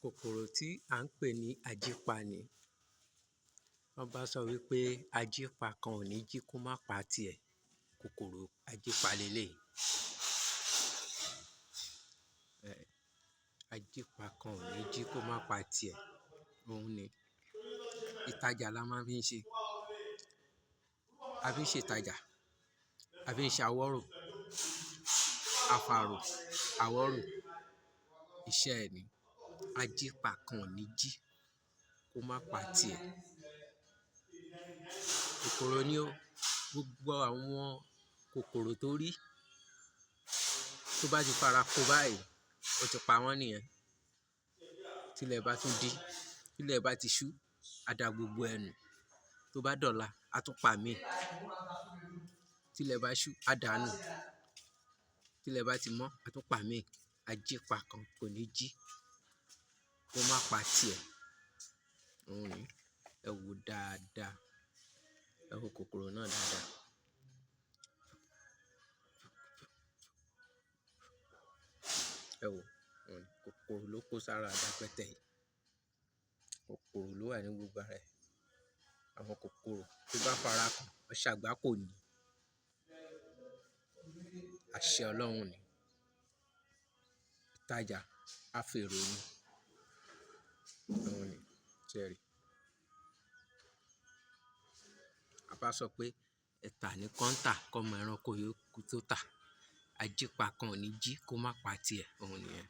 Kòkòrò tí à ń pè ní ajípa ni. Wọ́n bá sọ wípé ajípa kan ò ní jí kó má pa tiẹ̀, kòkòrò ajípa leléyìí. Ajípa kan ò ní jí kó má pa tiẹ̀, òun ni. Ìtajà la má fí ń ṣe. A fí ń ṣètajà, a fí ń ṣawọ́rò, afàrò, àwọ́rò, iṣẹ́ ẹ̀ ni. Ajípa kan ò ní jí kó má pa tiẹ̀. Kòkòrò ni ó, gbogbo àwọn kòkòrò tó rí tó bá ti fara ko báyìí, ó ti pa wọ́n nìyẹn. Tílẹ̀ bá tún dí, tílẹ̀ bá ti ṣú, á da gbogbo ẹ̀ nù. Tó bá dọ̀la, á tún pa míì. Tílẹ̀ bá ṣú, á dàá nù. Tílẹ̀ bá ti mọ́, á tún pa míì. Ajípa kan kò ní jí kó má pa tiẹ̀, òun ní. Ẹ wòó dáadáa, ẹ wo kòkòrò náà dáadáa. Ẹ wòó, kòkòrò ló kó sára àdápẹ́tẹ̀ yìí. Kòkòrò ló wà ní gbogbo ara ẹ̀. Àwọn kòkòrò tó bá fara kàn, wọ́n ṣàgbákò ni. Àṣẹ Ọlọ́run ni. Ìtajà á fèrò ni. Òun ni, ṣé ẹ rí. A bá sọ pé ẹ tà ní kọ́ńtà kọ́mọ ẹranko yóò kú tó tà. Ajípa kan ò ní jí kó má pa tiẹ̀, òun nìyẹn.